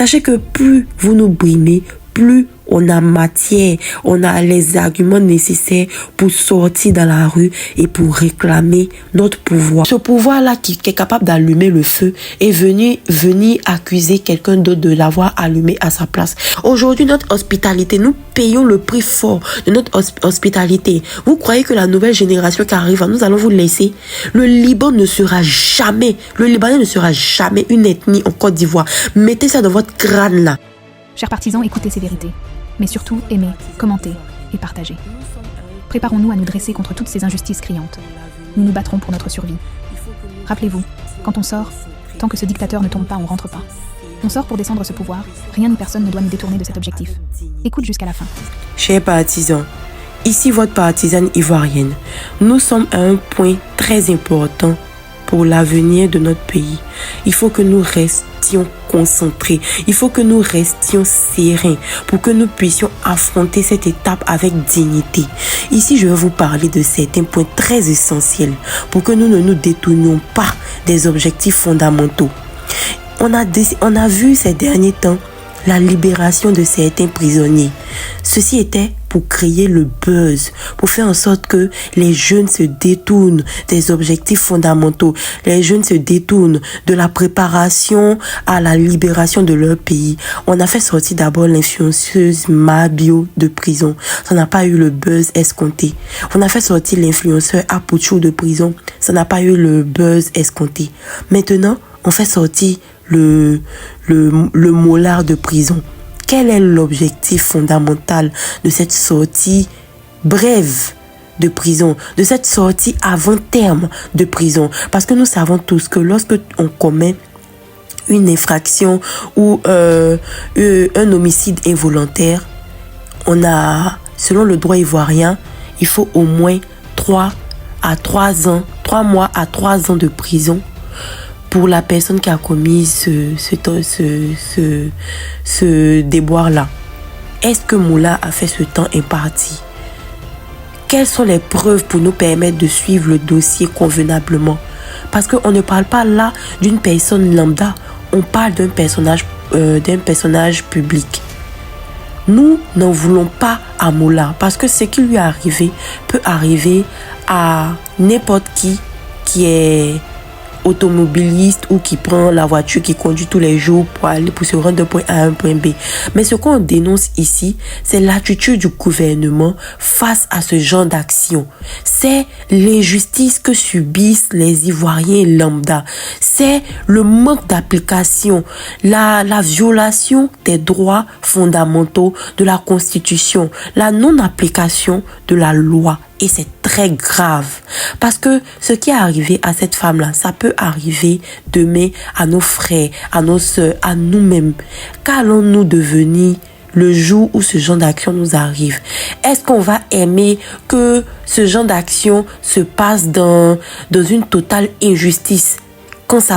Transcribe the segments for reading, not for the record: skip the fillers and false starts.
Sachez que plus vous nous brimez, plus on a matière, on a les arguments nécessaires pour sortir dans la rue et pour réclamer notre pouvoir. Ce pouvoir-là qui est capable d'allumer le feu est venir accuser quelqu'un d'autre de l'avoir allumé à sa place. Aujourd'hui, notre hospitalité, nous payons le prix fort de notre hospitalité. Vous croyez que la nouvelle génération qui arrive, nous allons vous laisser? Le Libanais ne sera jamais une ethnie en Côte d'Ivoire. Mettez ça dans votre crâne là. Chers partisans, écoutez ces vérités. Mais surtout, aimez, commentez et partagez. Préparons-nous à nous dresser contre toutes ces injustices criantes. Nous nous battrons pour notre survie. Rappelez-vous, quand on sort, tant que ce dictateur ne tombe pas, on rentre pas. On sort pour descendre ce pouvoir, rien ni personne ne doit nous détourner de cet objectif. Écoute jusqu'à la fin. Chers partisans, ici votre partisane ivoirienne. Nous sommes à un point très important pour l'avenir de notre pays. Il faut que nous restions concentrés. Il faut que nous restions sereins pour que nous puissions affronter cette étape avec dignité. Ici, je vais vous parler de certains points très essentiels pour que nous ne nous détournions pas des objectifs fondamentaux. On a vu ces derniers temps la libération de certains prisonniers. Ceci était pour créer le buzz, pour faire en sorte que les jeunes se détournent des objectifs fondamentaux. Les jeunes se détournent de la préparation à la libération de leur pays. On a fait sortir d'abord l'influenceuse Mabio de prison. Ça n'a pas eu le buzz escompté. On a fait sortir l'influenceur Apuchou de prison. Ça n'a pas eu le buzz escompté. Maintenant, on fait sortir le mollard de prison. Quel est l'objectif fondamental de cette sortie brève de prison, de cette sortie avant terme de prison? Parce que nous savons tous que lorsque on commet une infraction ou un homicide involontaire, selon le droit ivoirien, il faut au moins 3 mois à 3 ans de prison pour la personne qui a commis ce déboire-là. Est-ce que Moula a fait ce temps imparti? Quelles sont les preuves pour nous permettre de suivre le dossier convenablement? Parce qu'on ne parle pas là d'une personne lambda, on parle d'un personnage public. Nous n'en voulons pas à Moula parce que ce qui lui est arrivé peut arriver à n'importe qui est automobiliste ou qui prend la voiture, qui conduit tous les jours pour se rendre d'un point A à un point B. Mais ce qu'on dénonce ici, c'est l'attitude du gouvernement face à ce genre d'action. C'est l'injustice que subissent les Ivoiriens lambda. C'est le manque d'application, la violation des droits fondamentaux de la Constitution, la non-application de la loi. Et c'est très grave. Parce que ce qui est arrivé à cette femme-là, ça peut arriver demain à nos frères, à nos sœurs, à nous-mêmes. Qu'allons-nous devenir le jour où ce genre d'action nous arrive? Est-ce qu'on va aimer que ce genre d'action se passe dans une totale injustice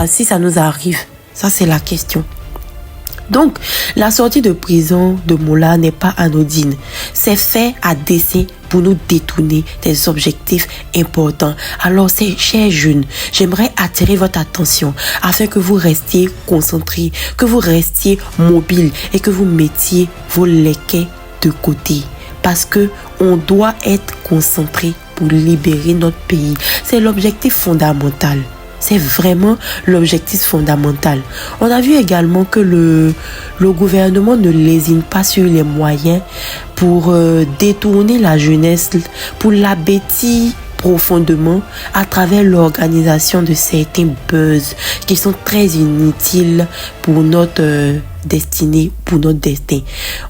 si ça nous arrive? Ça, c'est la question. Donc, la sortie de prison de Moula n'est pas anodine. C'est fait à dessein pour nous détourner des objectifs importants. Alors, chers jeunes, j'aimerais attirer votre attention afin que vous restiez concentrés, que vous restiez mobiles et que vous mettiez vos léquets de côté. Parce que on doit être concentré pour libérer notre pays. C'est l'objectif fondamental. C'est vraiment l'objectif fondamental. On a vu également que le gouvernement ne lésine pas sur les moyens pour détourner la jeunesse, pour l'abêtir profondément à travers l'organisation de certains buzz qui sont très inutiles pour notre destinée, pour notre destin.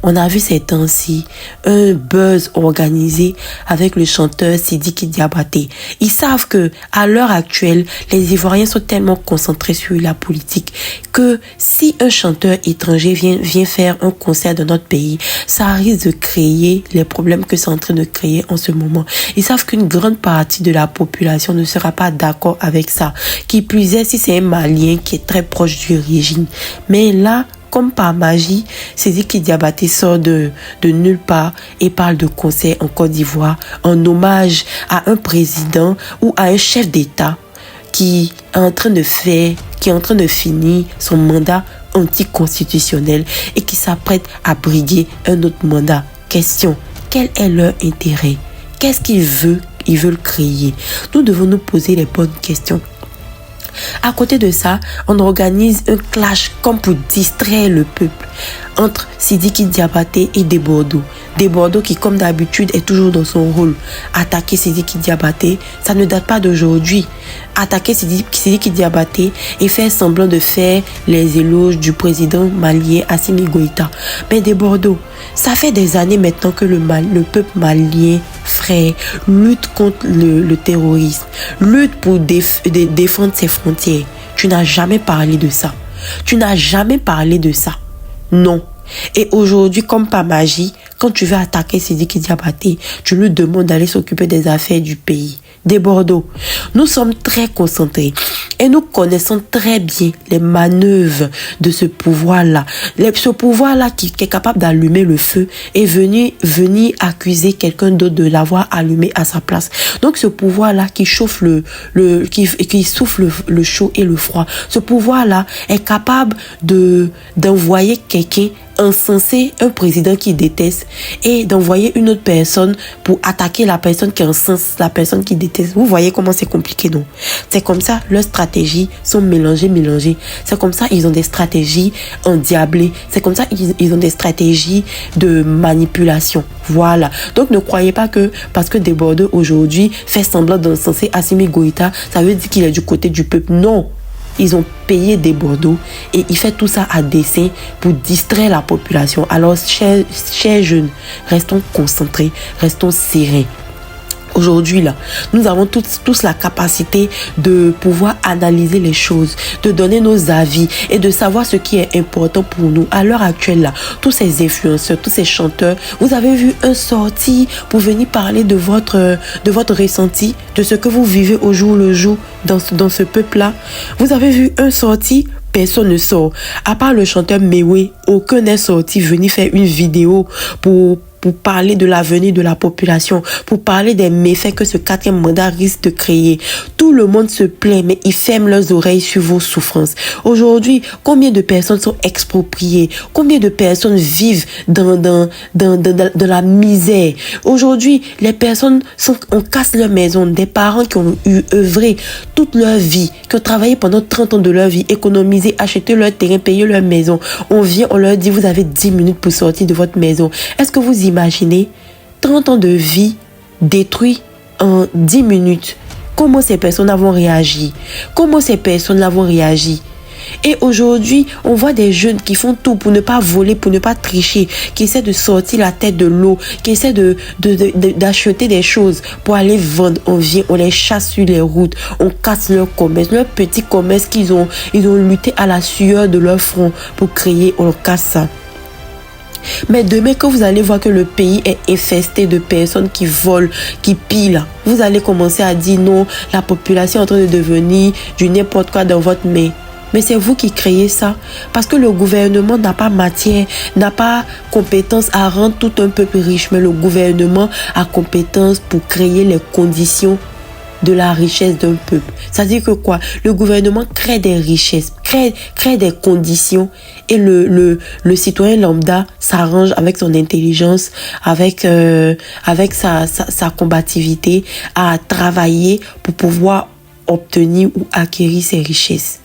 On a vu ces temps-ci un buzz organisé avec le chanteur Sidiki Diabaté. Ils savent que à l'heure actuelle, les Ivoiriens sont tellement concentrés sur la politique que si un chanteur étranger vient faire un concert dans notre pays, ça risque de créer les problèmes que c'est en train de créer en ce moment. Ils savent qu'une grande partie de la population ne sera pas d'accord avec ça. Qui plus est, si c'est un Malien qui est très proche du régime. Mais là, comme par magie, Sidiki Diabaté sort de nulle part et parle de concert en Côte d'Ivoire en hommage à un président ou à un chef d'État qui est en train de finir son mandat anticonstitutionnel et qui s'apprêtent à briguer un autre mandat. Question, quel est leur intérêt? Qu'est-ce qu'ils veulent créer? Nous devons nous poser les bonnes questions. À côté de ça, on organise un clash comme pour distraire le peuple entre Sidiki Diabaté et Desbordeaux. Desbordeaux qui, comme d'habitude, est toujours dans son rôle. Attaquer Sidiki Diabaté, ça ne date pas d'aujourd'hui. Attaquer Sidiki Diabaté et faire semblant de faire les éloges du président malien Assimi Goïta. Mais Desbordeaux, ça fait des années maintenant que le peuple malien, frère, lutte contre le terrorisme, lutte pour défendre ses frontières. Tu n'as jamais parlé de ça. Tu n'as jamais parlé de ça. Non. Et aujourd'hui, comme par magie, quand tu veux attaquer Sidiki Diabaté, tu lui demandes d'aller s'occuper des affaires du pays. Desbordeaux, nous sommes très concentrés et nous connaissons très bien les manœuvres de ce pouvoir-là. Ce pouvoir-là qui est capable d'allumer le feu et venir accuser quelqu'un d'autre de l'avoir allumé à sa place. Donc ce pouvoir-là qui chauffe qui souffle le chaud et le froid. Ce pouvoir-là est capable d'envoyer quelqu'un encenser un président qui déteste et d'envoyer une autre personne pour attaquer la personne qui encense la personne qui déteste. Vous voyez comment c'est compliqué, non? C'est comme ça, leurs stratégies sont mélangées. C'est comme ça, ils ont des stratégies endiablées. C'est comme ça, ils ont des stratégies de manipulation. Voilà. Donc, ne croyez pas que parce que Desbordeaux aujourd'hui fait semblant d'encenser Assimi Goïta, ça veut dire qu'il est du côté du peuple. Non. Ils ont payé Desbordeaux et il fait tout ça à dessein pour distraire la population. Alors, chers jeunes, restons concentrés, restons sereins. Aujourd'hui, là, nous avons tous la capacité de pouvoir analyser les choses, de donner nos avis et de savoir ce qui est important pour nous. À l'heure actuelle, là, tous ces influenceurs, tous ces chanteurs, vous avez vu un sorti pour venir parler de votre ressenti, de ce que vous vivez au jour le jour dans ce peuple-là. Vous avez vu un sorti? Personne ne sort. À part le chanteur Mewe, aucun n'est sorti venir faire une vidéo pour parler de l'avenir de la population, pour parler des méfaits que ce 4e mandat risque de créer. Tout le monde se plaint, mais ils ferment leurs oreilles sur vos souffrances. Aujourd'hui, combien de personnes sont expropriées? Combien de personnes vivent dans la misère? Aujourd'hui, les personnes on casse leur maison. Des parents qui ont œuvré toute leur vie, qui ont travaillé pendant 30 ans de leur vie, économisé, acheté leur terrain, payé leur maison. On vient, on leur dit, vous avez 10 minutes pour sortir de votre maison. Est-ce que vous imaginez 30 ans de vie détruits en 10 minutes? Comment ces personnes vont réagi? Et aujourd'hui, on voit des jeunes qui font tout pour ne pas voler, pour ne pas tricher, qui essaient de sortir la tête de l'eau, qui essaient d'acheter des choses pour aller vendre. On vient, on les chasse sur les routes, on casse leur commerce, leur petit commerce qu'ils ont lutté à la sueur de leur front pour créer, on casse ça. Mais demain, quand vous allez voir que le pays est infesté de personnes qui volent, qui pillent, vous allez commencer à dire non, la population est en train de devenir du n'importe quoi dans votre main. Mais c'est vous qui créez ça. Parce que le gouvernement n'a pas matière, n'a pas compétence à rendre tout un peuple riche. Mais le gouvernement a compétence pour créer les conditions de la richesse d'un peuple. C'est-à-dire que quoi? Le gouvernement crée des richesses, crée des conditions et le citoyen lambda s'arrange avec son intelligence, avec sa combativité à travailler pour pouvoir obtenir ou acquérir ces richesses.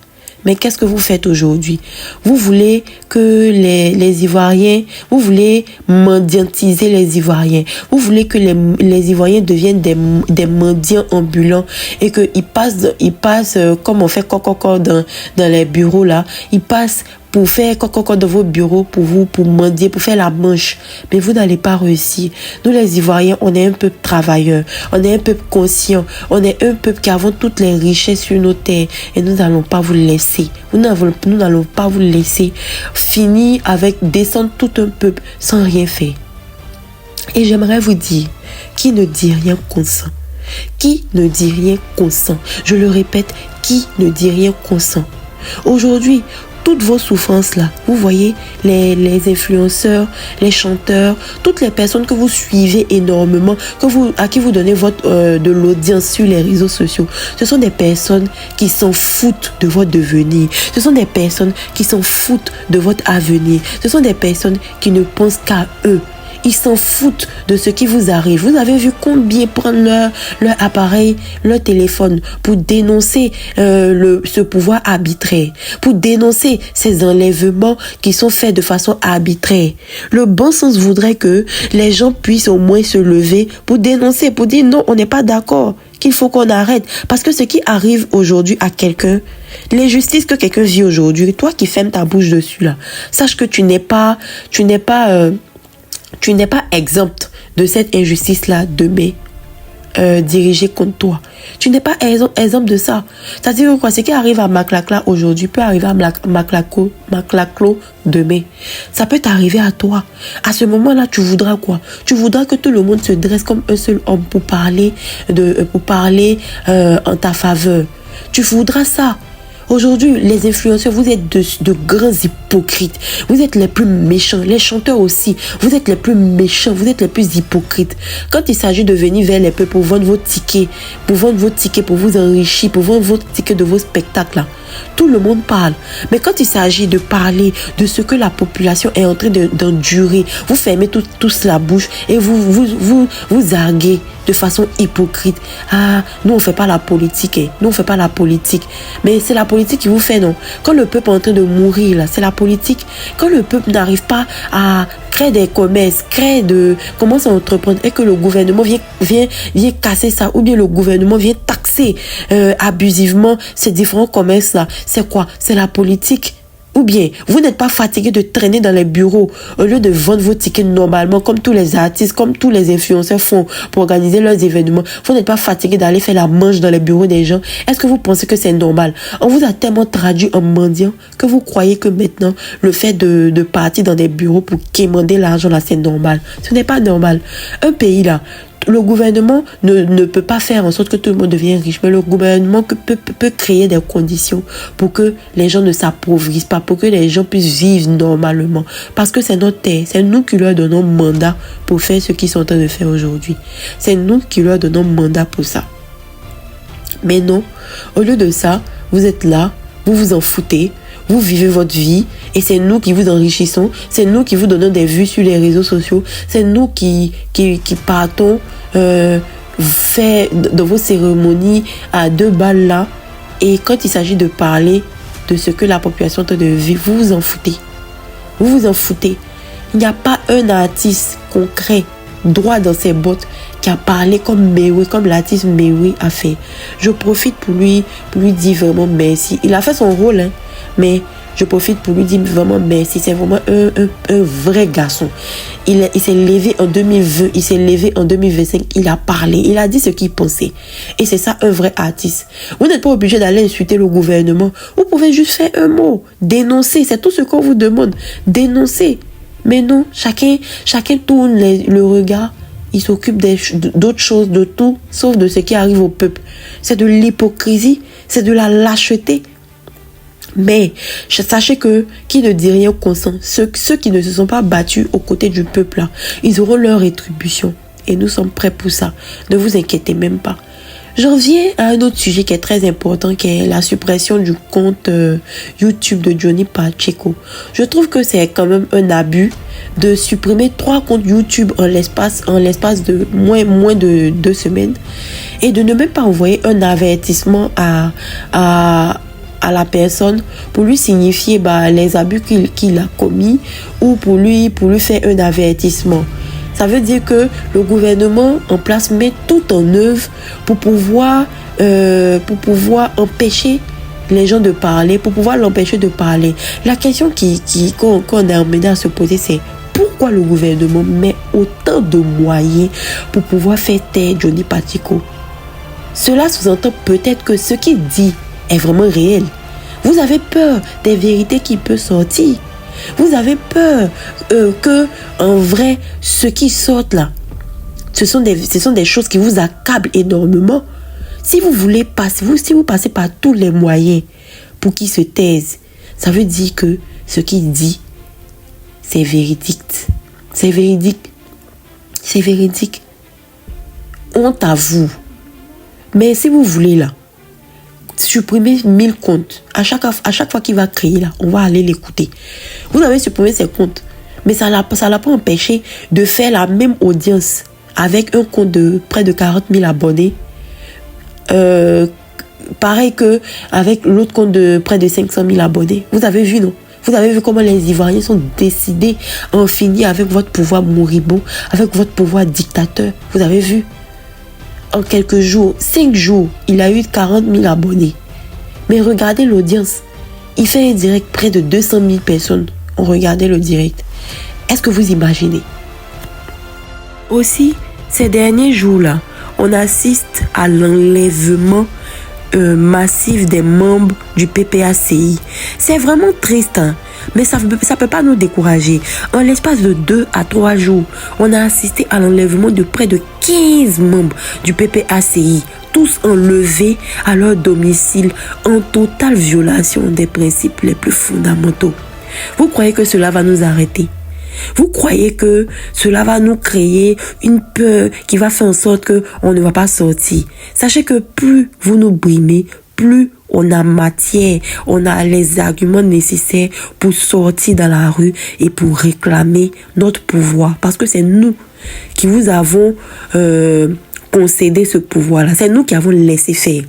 Mais qu'est-ce que vous faites aujourd'hui? Vous voulez que les Ivoiriens, vous voulez mendiantiser les Ivoiriens. Vous voulez que les Ivoiriens deviennent des mendiants ambulants et qu'ils passent comme on fait coco dans les bureaux là. Ils passent pour faire coco dans vos bureaux, pour mendier, pour faire la manche. Mais vous n'allez pas réussir. Nous, les Ivoiriens, on est un peuple travailleur. On est un peuple conscient. On est un peuple qui avons toutes les richesses sur nos terres. Et nous n'allons pas vous laisser. Nous n'allons pas vous laisser finir avec descendre tout un peuple sans rien faire. Et j'aimerais vous dire, qui ne dit rien consent. Qui ne dit rien consent. Je le répète, qui ne dit rien consent. Aujourd'hui, toutes vos souffrances là, vous voyez, les influenceurs, les chanteurs, toutes les personnes que vous suivez énormément, à qui vous donnez de l'audience sur les réseaux sociaux, ce sont des personnes qui s'en foutent de votre devenir. Ce sont des personnes qui s'en foutent de votre avenir. Ce sont des personnes qui ne pensent qu'à eux. Ils s'en foutent de ce qui vous arrive. Vous avez vu combien prendre leur appareil, leur téléphone pour dénoncer ce pouvoir arbitraire, pour dénoncer ces enlèvements qui sont faits de façon arbitraire. Le bon sens voudrait que les gens puissent au moins se lever pour dénoncer, pour dire non, on n'est pas d'accord, qu'il faut qu'on arrête. Parce que ce qui arrive aujourd'hui à quelqu'un, l'injustice que quelqu'un vit aujourd'hui, toi qui fermes ta bouche dessus là, sache que tu n'es pas exempt de cette injustice-là demain dirigée contre toi. Tu n'es pas exempt de ça. C'est-à-dire quoi? Ce qui arrive à Maclacla aujourd'hui peut arriver à Maclaclo demain. Ça peut t'arriver à toi. À ce moment-là, tu voudras quoi? Tu voudras que tout le monde se dresse comme un seul homme pour parler en ta faveur. Tu voudras ça. Aujourd'hui, les influenceurs, vous êtes de grands hypocrites. Vous êtes les plus méchants. Les chanteurs aussi. Vous êtes les plus méchants. Vous êtes les plus hypocrites. Quand il s'agit de venir vers les peuples pour vendre vos tickets, pour vous enrichir, pour vendre vos tickets de vos spectacles, là, tout le monde parle. Mais quand il s'agit de parler de ce que la population est en train d'endurer, vous fermez tous la bouche et vous arguez de façon hypocrite. Ah, nous on fait pas la politique. Nous on fait pas la politique. Mais c'est la politique qui vous fait, non? Quand le peuple est en train de mourir, là, c'est la politique. Quand le peuple n'arrive pas à créer des commerces, commence à entreprendre et que le gouvernement vient casser ça, ou bien le gouvernement vient taxer abusivement ces différents commerces là, c'est quoi? C'est la politique. Ou bien, vous n'êtes pas fatigué de traîner dans les bureaux au lieu de vendre vos tickets normalement, comme tous les artistes, comme tous les influenceurs font pour organiser leurs événements. Vous n'êtes pas fatigué d'aller faire la manche dans les bureaux des gens. Est-ce que vous pensez que c'est normal? On vous a tellement traduit en mendiant que vous croyez que maintenant, le fait de partir dans des bureaux pour quémander l'argent là, c'est normal. Ce n'est pas normal. Un pays là, le gouvernement ne peut pas faire en sorte que tout le monde devienne riche, mais le gouvernement peut créer des conditions pour que les gens ne s'appauvrissent pas, pour que les gens puissent vivre normalement. Parce que c'est notre terre, c'est nous qui leur donnons mandat pour faire ce qu'ils sont en train de faire aujourd'hui. C'est nous qui leur donnons mandat pour ça. Mais non, au lieu de ça, vous êtes là, vous vous en foutez, vous vivez votre vie et c'est nous qui vous enrichissons, c'est nous qui vous donnons des vues sur les réseaux sociaux, c'est nous qui partons faire dans vos cérémonies à 2 balles là, et quand il s'agit de parler de ce que la population est en train de vivre, vous vous en foutez. Vous vous en foutez. Il n'y a pas un artiste concret, droit dans ses bottes, qui a parlé comme l'artiste Mewe a fait. Je profite pour lui dire vraiment merci. Il a fait son rôle, hein, mais je profite pour lui dire vraiment merci. C'est vraiment un vrai garçon. Il s'est levé en 2020, il s'est levé en 2025, il a parlé, il a dit ce qu'il pensait. Et c'est ça un vrai artiste. Vous n'êtes pas obligé d'aller insulter le gouvernement. Vous pouvez juste faire un mot, dénoncer, c'est tout ce qu'on vous demande. Dénoncer. Mais non, chacun tourne le regard. Il s'occupe d'autres choses, de tout, sauf de ce qui arrive au peuple. C'est de l'hypocrisie, c'est de la lâcheté. Mais sachez que qui ne dit rien consent. Ceux qui ne se sont pas battus aux côtés du peuple, là, ils auront leur rétribution. Et nous sommes prêts pour ça. Ne vous inquiétez même pas. J'en viens à un autre sujet qui est très important, qui est la suppression du compte YouTube de Johnny Pacheco. Je trouve que c'est quand même un abus de supprimer 3 comptes YouTube en l'espace de moins de 2 semaines et de ne même pas envoyer un avertissement à la personne pour lui signifier les abus qu'il a commis ou pour lui faire un avertissement. Ça veut dire que le gouvernement en place met tout en œuvre pour pouvoir empêcher les gens de parler, pour pouvoir l'empêcher de parler. La question qu'on est amené à se poser, c'est pourquoi le gouvernement met autant de moyens pour pouvoir faire taire Johnny Pacheco? Cela sous-entend peut-être que ce qu'il dit est vraiment réel. Vous avez peur des vérités qui peuvent sortir. Vous avez peur que, en vrai, ce qui sort là, ce sont des choses qui vous accablent énormément. Si vous passez par tous les moyens pour qu'ils se taisent, Ça veut dire que ce qu'il dit, c'est véridique. C'est véridique. C'est véridique. Honte à vous. Mais si vous voulez là, supprimer 1000 comptes. À chaque fois qu'il va crier là, on va aller l'écouter. Vous avez supprimé ces comptes. Mais ça l'a pas empêché de faire la même audience avec un compte de près de 40 000 abonnés. Pareil que avec l'autre compte de près de 500 000 abonnés. Vous avez vu, non? Vous avez vu comment les Ivoiriens sont décidés à en finir avec votre pouvoir moribond, avec votre pouvoir dictateur. Vous avez vu? En quelques jours, 5 jours, il a eu 40 000 abonnés. Mais regardez l'audience. Il fait un direct, près de 200 000 personnes ont regardé le direct. Est-ce que vous imaginez? Aussi, ces derniers jours-là, on assiste à l'enlèvement massif des membres du PPACI. C'est vraiment triste, hein? Mais ça peut pas nous décourager. En l'espace de 2 à 3 jours, on a assisté à l'enlèvement de près de 15 membres du PPACI, tous enlevés à leur domicile en totale violation des principes les plus fondamentaux. Vous croyez que cela va nous arrêter? Vous croyez que cela va nous créer une peur qui va faire en sorte qu'on ne va pas sortir? Sachez que plus vous nous brimez, plus on a matière, on a les arguments nécessaires pour sortir dans la rue et pour réclamer notre pouvoir. Parce que c'est nous qui vous avons concédé ce pouvoir-là. C'est nous qui avons laissé faire.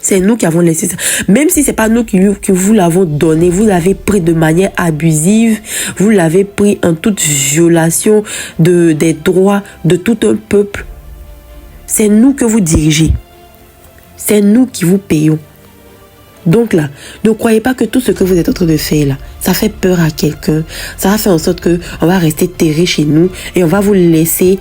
C'est nous qui avons laissé ça. Même si c'est pas nous qui vous l'avons donné, vous l'avez pris de manière abusive, vous l'avez pris en toute violation des droits de tout un peuple. C'est nous que vous dirigez. C'est nous qui vous payons. Donc là, ne croyez pas que tout ce que vous êtes en train de faire là, ça fait peur à quelqu'un. Ça va faire en sorte que on va rester terré chez nous et on va vous laisser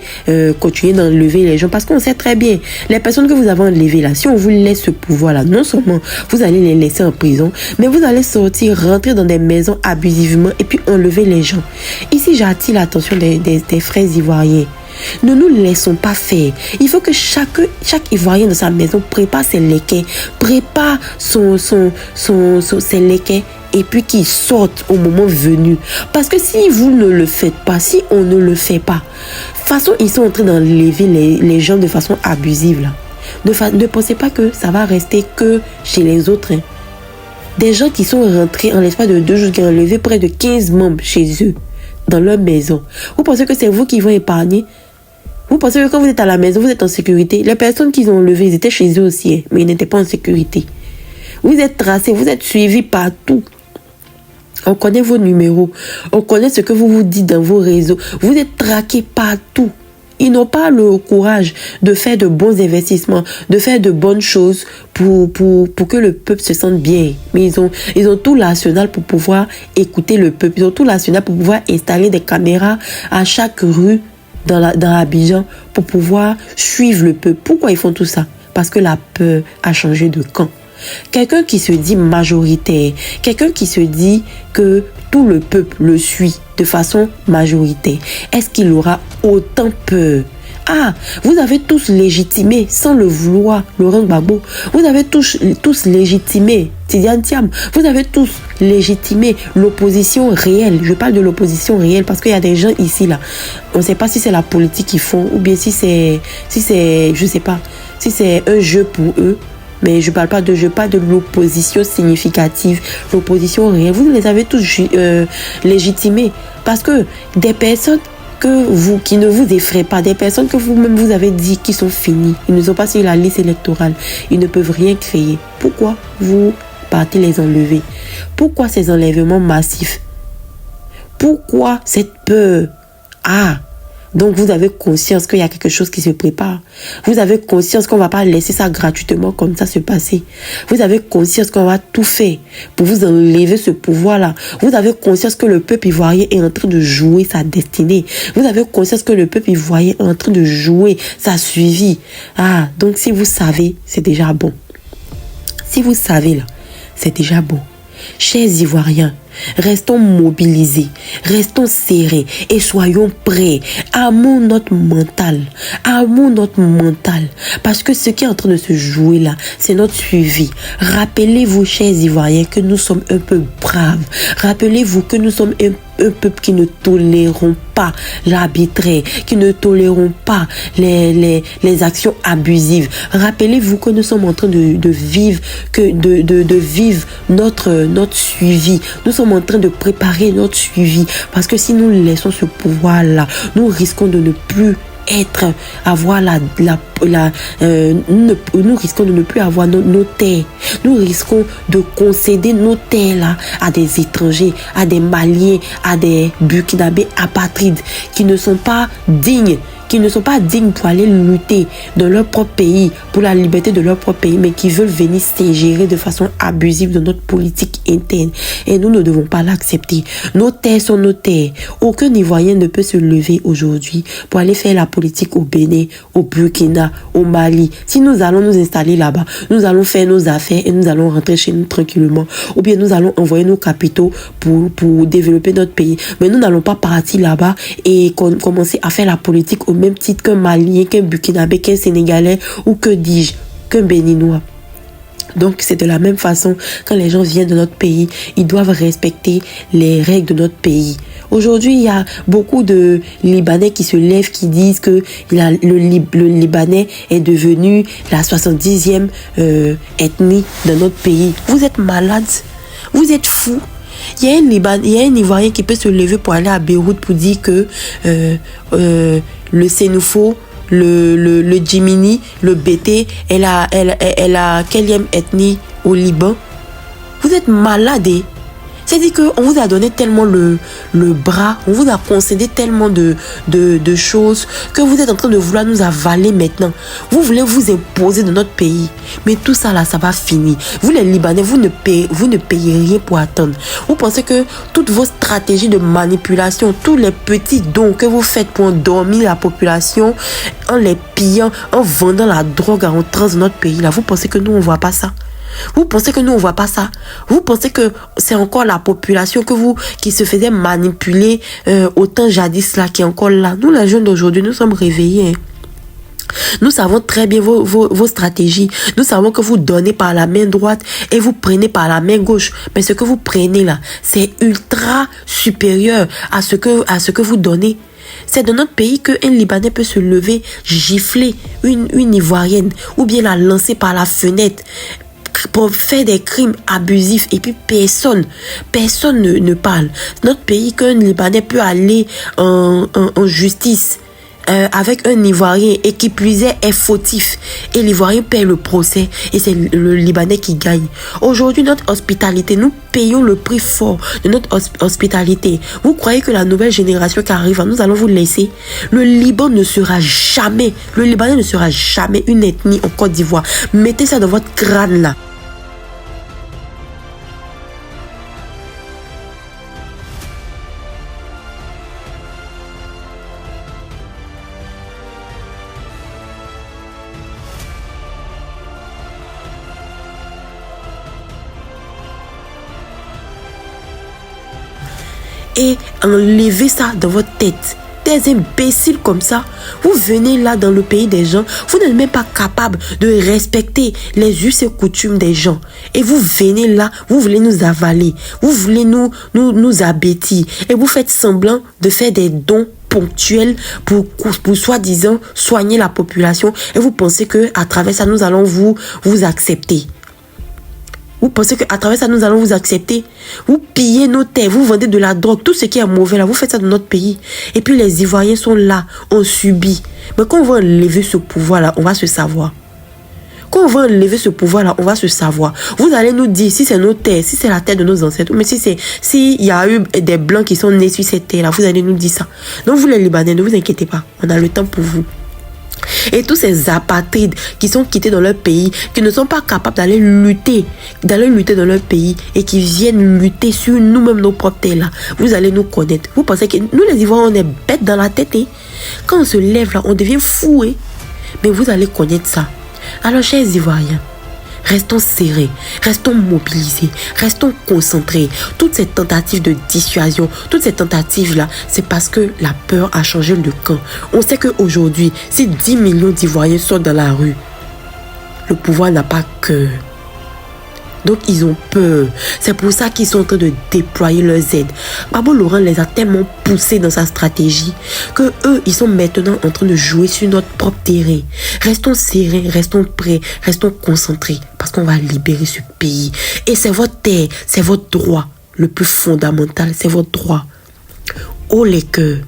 continuer d'enlever les gens. Parce qu'on sait très bien, les personnes que vous avez enlevées là, si on vous laisse ce pouvoir là, non seulement vous allez les laisser en prison, mais vous allez sortir, rentrer dans des maisons abusivement et puis enlever les gens. Ici, j'attire l'attention des frères ivoiriens. Ne nous laissons pas faire. Il faut que chaque Ivoirien dans sa maison prépare ses léquets, prépare ses léquets et puis qu'il sorte au moment venu. Parce que si vous ne le faites pas, si on ne le fait pas, de toute façon, ils sont en train d'enlever les gens de façon abusive. Là. Ne pensez pas que ça va rester que chez les autres. Hein. Des gens qui sont rentrés en l'espace de 2 jours, qui ont enlevé près de 15 membres chez eux, dans leur maison. Vous pensez que c'est vous qui vont épargner? Vous pensez que quand vous êtes à la maison, vous êtes en sécurité? Les personnes qu'ils ont enlevées, ils étaient chez eux aussi, hein, mais ils n'étaient pas en sécurité. Vous êtes tracés, vous êtes suivis partout. On connaît vos numéros. On connaît ce que vous vous dites dans vos réseaux. Vous êtes traqués partout. Ils n'ont pas le courage de faire de bons investissements, de faire de bonnes choses pour que le peuple se sente bien. Mais ils ont tout l'arsenal pour pouvoir écouter le peuple. Ils ont tout l'arsenal pour pouvoir installer des caméras à chaque rue dans Abidjan pour pouvoir suivre le peuple. Pourquoi ils font tout ça? Parce que la peur a changé de camp. Quelqu'un qui se dit majoritaire, quelqu'un qui se dit que tout le peuple le suit de façon majoritaire, est-ce qu'il aura autant peur? Ah, vous avez tous légitimé, sans le vouloir, Laurent Gbagbo. Vous avez tous légitimé, Tidiane Thiam. Vous avez tous légitimé l'opposition réelle. Je parle de l'opposition réelle parce qu'il y a des gens ici, là. On ne sait pas si c'est la politique qu'ils font ou bien si c'est, je sais pas, si c'est un jeu pour eux. Mais je parle pas de l'opposition significative, l'opposition réelle. Vous les avez tous légitimés parce que des personnes qui ne vous effraient pas, des personnes que vous-même vous avez dit qui sont finies, ils ne sont pas sur la liste électorale, ils ne peuvent rien créer. Pourquoi vous partez les enlever? Pourquoi ces enlèvements massifs? Pourquoi cette peur? Ah, donc vous avez conscience qu'il y a quelque chose qui se prépare. Vous avez conscience qu'on ne va pas laisser ça gratuitement comme ça se passer. Vous avez conscience qu'on va tout faire pour vous enlever ce pouvoir-là. Vous avez conscience que le peuple ivoirien est en train de jouer sa destinée. Vous avez conscience que le peuple ivoirien est en train de jouer sa suivi. Ah, donc si vous savez, c'est déjà bon. Si vous savez là, c'est déjà bon. Chers Ivoiriens, Restons mobilisés, restons serrés et soyons prêts. Armons notre mental. Parce que ce qui est en train de se jouer là, c'est notre suivi. Rappelez-vous, chers Ivoiriens, que nous sommes un peu braves. Rappelez-vous que nous sommes un peuple qui ne tolérons pas l'arbitraire, qui ne tolérons pas les actions abusives. Rappelez-vous que nous sommes en train de vivre notre suivi. Nous sommes en train de préparer notre suivi. Parce que si nous laissons ce pouvoir-là, nous risquons de ne plus nous risquons de ne plus avoir nos terres. Nous risquons de concéder nos terres là à des étrangers, à des Maliens, à des Burkinabés apatrides qui ne sont pas dignes pour aller lutter dans leur propre pays, pour la liberté de leur propre pays, mais qui veulent venir s'ingérer de façon abusive dans notre politique interne. Et nous ne devons pas l'accepter. Nos terres sont nos terres. Aucun Ivoirien ne peut se lever aujourd'hui pour aller faire la politique au Bénin, au Burkina, au Mali. Si nous allons nous installer là-bas, nous allons faire nos affaires et nous allons rentrer chez nous tranquillement. Ou bien nous allons envoyer nos capitaux pour développer notre pays. Mais nous n'allons pas partir là-bas et commencer à faire la politique au même titre qu'un Malien, qu'un Burkinabé, qu'un Sénégalais ou que dis-je, qu'un Béninois. Donc c'est de la même façon, quand les gens viennent de notre pays, ils doivent respecter les règles de notre pays. Aujourd'hui, il y a beaucoup de Libanais qui se lèvent, qui disent que le Libanais est devenu la 70e ethnie de notre pays. Vous êtes malades, vous êtes fous. Il y a un Ivoirien qui peut se lever pour aller à Beyrouth pour dire que le Sénoufo, le Djimini, le Bété est la quelle ethnie au Liban. Vous êtes malade. C'est-à-dire qu'on vous a donné tellement le bras, on vous a concédé tellement de choses que vous êtes en train de vouloir nous avaler maintenant. Vous voulez vous imposer dans notre pays. Mais tout ça là, ça va finir. Vous les Libanais, vous ne payez rien pour attendre. Vous pensez que toutes vos stratégies de manipulation, tous les petits dons que vous faites pour endormir la population, en les pillant, en vendant la drogue en trans dans notre pays là, vous pensez que nous on voit pas ça? Vous pensez que nous on voit pas ça? Vous pensez que c'est encore la population qui se faisait manipuler autant jadis là qui est encore là? Nous les jeunes d'aujourd'hui, nous sommes réveillés. Nous savons très bien vos stratégies. Nous savons que vous donnez par la main droite et vous prenez par la main gauche. Mais ce que vous prenez là, c'est ultra supérieur à ce que vous donnez. C'est dans notre pays qu'un Libanais peut se lever, gifler une Ivoirienne ou bien la lancer par la fenêtre pour faire des crimes abusifs et puis personne ne parle. Notre pays, qu'un Libanais peut aller en justice avec un Ivoirien et qui plus est fautif et l'Ivoirien paie le procès et c'est le Libanais qui gagne. Aujourd'hui, notre hospitalité, nous payons le prix fort de notre hospitalité. Vous croyez que la nouvelle génération qui arrive, nous allons vous laisser? Le Libanais ne sera jamais une ethnie en Côte d'Ivoire. Mettez ça dans votre crâne là. Et enlevez ça dans votre tête. Des imbéciles comme ça, vous venez là dans le pays des gens, vous n'êtes même pas capable de respecter les us et coutumes des gens. Et vous venez là, vous voulez nous avaler, vous voulez nous abêtir. Et vous faites semblant de faire des dons ponctuels pour soi-disant soigner la population. Et vous pensez qu'à travers ça, nous allons vous accepter. Vous pensez qu'à travers ça, nous allons vous accepter? Vous pillez nos terres, vous vendez de la drogue, tout ce qui est mauvais là, vous faites ça dans notre pays. Et puis les Ivoiriens sont là, on subit. Mais quand on va enlever ce pouvoir là, on va se savoir. Quand on va enlever ce pouvoir là, on va se savoir. Vous allez nous dire si c'est nos terres, si c'est la terre de nos ancêtres, mais s'il y a eu des blancs qui sont nés sur cette terre là, vous allez nous dire ça. Donc vous les Libanais, ne vous inquiétez pas, on a le temps pour vous. Et tous ces apatrides qui sont quittés dans leur pays, qui ne sont pas capables d'aller lutter dans leur pays et qui viennent lutter sur nous-mêmes nos propres terres là, vous allez nous connaître. Vous pensez que nous les Ivoiriens on est bêtes dans la tête Quand on se lève là, on devient fou Mais vous allez connaître ça. Alors chers Ivoiriens, Restons serrés, restons mobilisés, restons concentrés. Toutes ces tentatives de dissuasion, toutes ces tentatives-là, c'est parce que la peur a changé le camp. On sait qu'aujourd'hui, si 10 millions d'Ivoiriens sortent dans la rue, le pouvoir n'a pas cœur. Donc ils ont peur. C'est pour ça qu'ils sont en train de déployer leurs aides. Gbagbo Laurent les a tellement poussés dans sa stratégie que eux, ils sont maintenant en train de jouer sur notre propre terrain. Restons serrés, restons prêts, restons concentrés parce qu'on va libérer ce pays. Et c'est votre terre, c'est votre droit. Le plus fondamental, c'est votre droit. Oh les cœurs,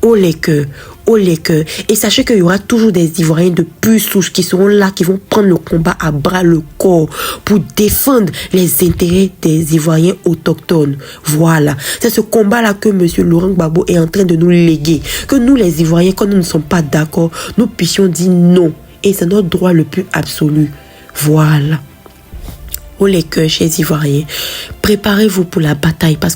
oh les cœurs, oh les cœurs. Et sachez qu'il y aura toujours des Ivoiriens de pure souche qui seront là, qui vont prendre le combat à bras le corps pour défendre les intérêts des Ivoiriens autochtones. Voilà. C'est ce combat-là que M. Laurent Gbagbo est en train de nous léguer. Que nous, les Ivoiriens, quand nous ne sommes pas d'accord, nous puissions dire non. Et c'est notre droit le plus absolu. Voilà. Oh les cœurs, chers Ivoiriens, préparez-vous pour la bataille parce que